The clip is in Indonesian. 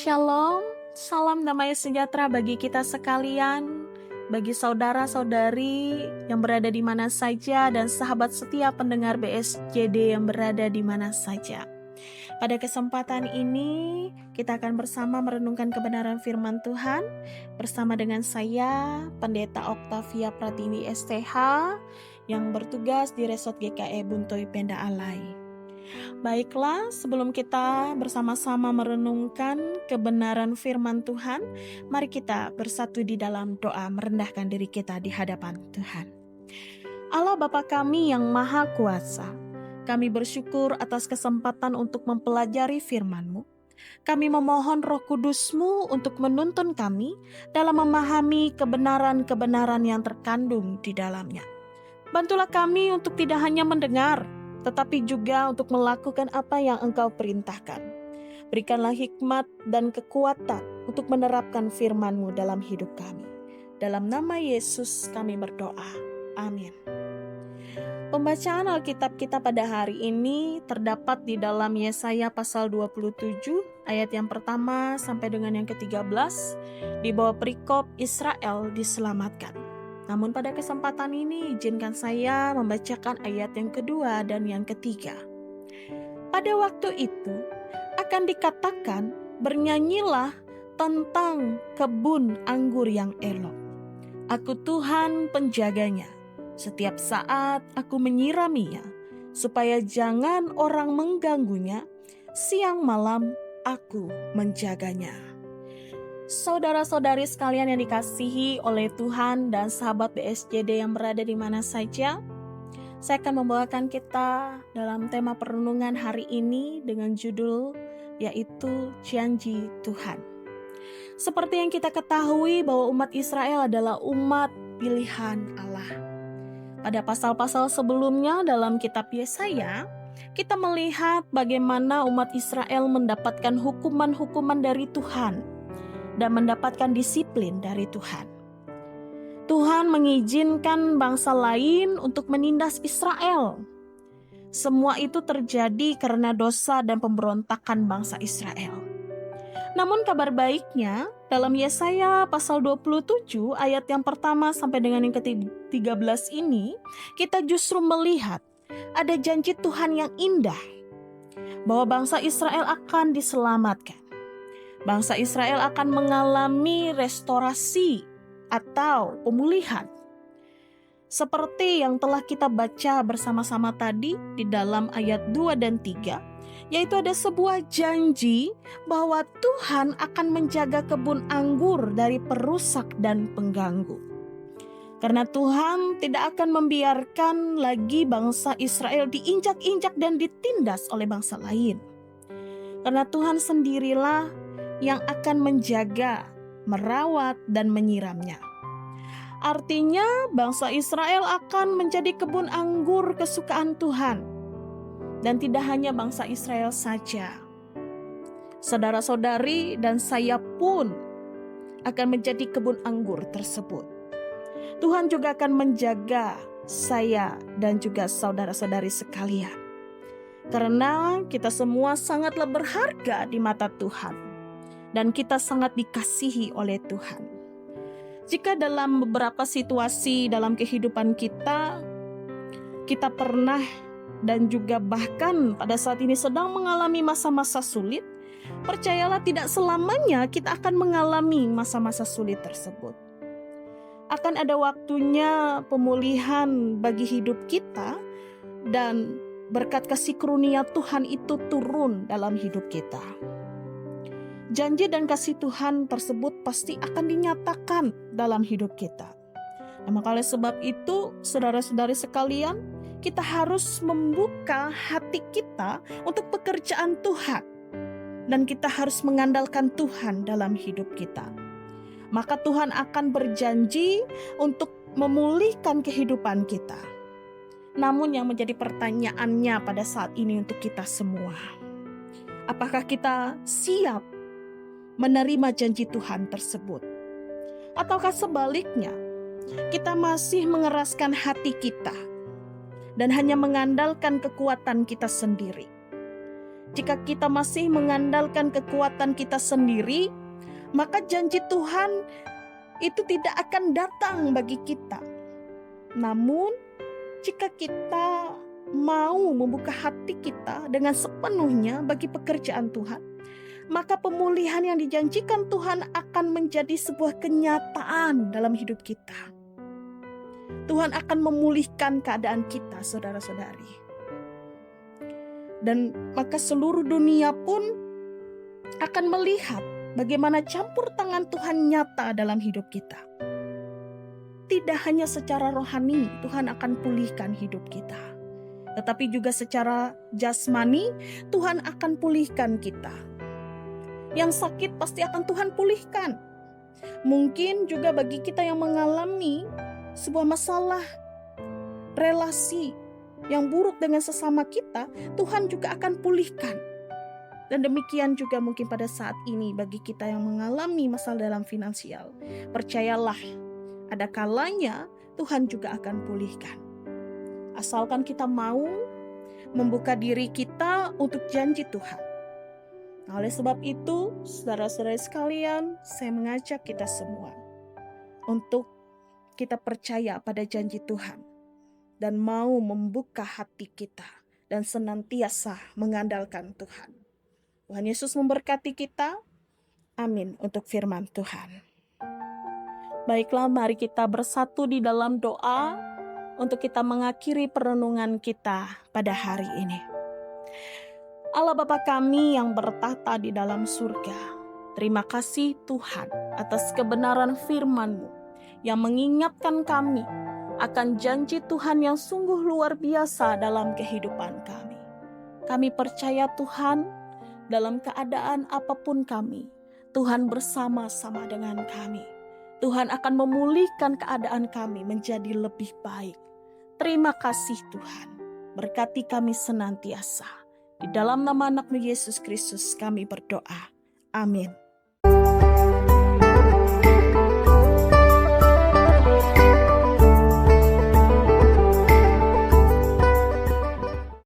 Shalom, salam damai sejahtera bagi kita sekalian, bagi saudara-saudari yang berada di mana saja dan sahabat setia pendengar BSJD yang berada di mana saja. Pada kesempatan ini, kita akan bersama merenungkan kebenaran firman Tuhan bersama dengan saya, Pendeta Octavia Pratiwi STH, yang bertugas di Resort GKE Buntoi Penda Alai. Baiklah, sebelum kita bersama-sama merenungkan kebenaran firman Tuhan, mari kita bersatu di dalam doa merendahkan diri kita di hadapan Tuhan. Allah Bapa kami yang Maha Kuasa, kami bersyukur atas kesempatan untuk mempelajari firman-Mu. Kami memohon Roh Kudus-Mu untuk menuntun kami dalam memahami kebenaran-kebenaran yang terkandung di dalamnya. Bantulah kami untuk tidak hanya mendengar, tetapi juga untuk melakukan apa yang Engkau perintahkan. Berikanlah hikmat dan kekuatan untuk menerapkan firman-Mu dalam hidup kami. Dalam nama Yesus kami berdoa. Amin. Pembacaan Alkitab kita pada hari ini terdapat di dalam Yesaya pasal 27, ayat yang pertama sampai dengan yang ke-13, di bawah perikop Israel diselamatkan. Namun pada kesempatan ini izinkan saya membacakan ayat yang kedua dan yang ketiga. Pada waktu itu akan dikatakan, bernyanyilah tentang kebun anggur yang elok. Aku Tuhan penjaganya, setiap saat aku menyiraminya, supaya jangan orang mengganggunya, siang malam aku menjaganya. Saudara-saudari sekalian yang dikasihi oleh Tuhan dan sahabat BSJD yang berada di mana saja, saya akan membawakan kita dalam tema perenungan hari ini dengan judul yaitu Janji Tuhan. Seperti yang kita ketahui bahwa umat Israel adalah umat pilihan Allah. Pada pasal-pasal sebelumnya dalam kitab Yesaya, kita melihat bagaimana umat Israel mendapatkan hukuman-hukuman dari Tuhan dan mendapatkan disiplin dari Tuhan. Tuhan mengizinkan bangsa lain untuk menindas Israel. Semua itu terjadi karena dosa dan pemberontakan bangsa Israel. Namun kabar baiknya, dalam Yesaya pasal 27 ayat yang pertama sampai dengan yang ke-13 ini, kita justru melihat ada janji Tuhan yang indah bahwa bangsa Israel akan diselamatkan. Bangsa Israel akan mengalami restorasi atau pemulihan. Seperti yang telah kita baca bersama-sama tadi di dalam ayat 2 dan 3, yaitu ada sebuah janji bahwa Tuhan akan menjaga kebun anggur dari perusak dan pengganggu. Karena Tuhan tidak akan membiarkan lagi bangsa Israel diinjak-injak dan ditindas oleh bangsa lain. Karena Tuhan sendirilah yang akan menjaga, merawat, dan menyiramnya. Artinya bangsa Israel akan menjadi kebun anggur kesukaan Tuhan. Dan tidak hanya bangsa Israel saja. Saudara-saudari dan saya pun akan menjadi kebun anggur tersebut. Tuhan juga akan menjaga saya dan juga saudara-saudari sekalian. Karena kita semua sangatlah berharga di mata Tuhan. Dan kita sangat dikasihi oleh Tuhan. Jika dalam beberapa situasi dalam kehidupan kita pernah dan juga bahkan pada saat ini sedang mengalami masa-masa sulit, percayalah tidak selamanya kita akan mengalami masa-masa sulit tersebut. Akan ada waktunya pemulihan bagi hidup kita dan berkat kasih karunia Tuhan itu turun dalam hidup kita. Janji dan kasih Tuhan tersebut pasti akan dinyatakan dalam hidup kita. Nah, maka oleh sebab itu, saudara-saudari sekalian, kita harus membuka hati kita untuk pekerjaan Tuhan. Dan kita harus mengandalkan Tuhan dalam hidup kita. Maka Tuhan akan berjanji untuk memulihkan kehidupan kita. Namun yang menjadi pertanyaannya pada saat ini untuk kita semua, apakah kita siap menerima janji Tuhan tersebut? Ataukah sebaliknya, kita masih mengeraskan hati kita dan hanya mengandalkan kekuatan kita sendiri? Jika kita masih mengandalkan kekuatan kita sendiri, maka janji Tuhan itu tidak akan datang bagi kita. Namun, jika kita mau membuka hati kita dengan sepenuhnya bagi pekerjaan Tuhan, maka pemulihan yang dijanjikan Tuhan akan menjadi sebuah kenyataan dalam hidup kita. Tuhan akan memulihkan keadaan kita, saudara-saudari. Dan maka seluruh dunia pun akan melihat bagaimana campur tangan Tuhan nyata dalam hidup kita. Tidak hanya secara rohani Tuhan akan pulihkan hidup kita, tetapi juga secara jasmani Tuhan akan pulihkan kita. Yang sakit pasti akan Tuhan pulihkan. Mungkin juga bagi kita yang mengalami sebuah masalah relasi yang buruk dengan sesama kita, Tuhan juga akan pulihkan. Dan demikian juga mungkin pada saat ini bagi kita yang mengalami masalah dalam finansial. Percayalah, ada kalanya Tuhan juga akan pulihkan. Asalkan kita mau membuka diri kita untuk janji Tuhan. Nah, oleh sebab itu, saudara-saudari sekalian, saya mengajak kita semua untuk kita percaya pada janji Tuhan dan mau membuka hati kita dan senantiasa mengandalkan Tuhan. Tuhan Yesus memberkati kita. Amin untuk firman Tuhan. Baiklah, mari kita bersatu di dalam doa untuk kita mengakhiri perenungan kita pada hari ini. Allah Bapa kami yang bertahta di dalam surga, terima kasih Tuhan atas kebenaran firman-Mu yang mengingatkan kami akan janji Tuhan yang sungguh luar biasa dalam kehidupan kami. Kami percaya Tuhan, dalam keadaan apapun kami, Tuhan bersama-sama dengan kami. Tuhan akan memulihkan keadaan kami menjadi lebih baik. Terima kasih Tuhan, berkati kami senantiasa. Di dalam nama anak-Mu Yesus Kristus kami berdoa. Amin.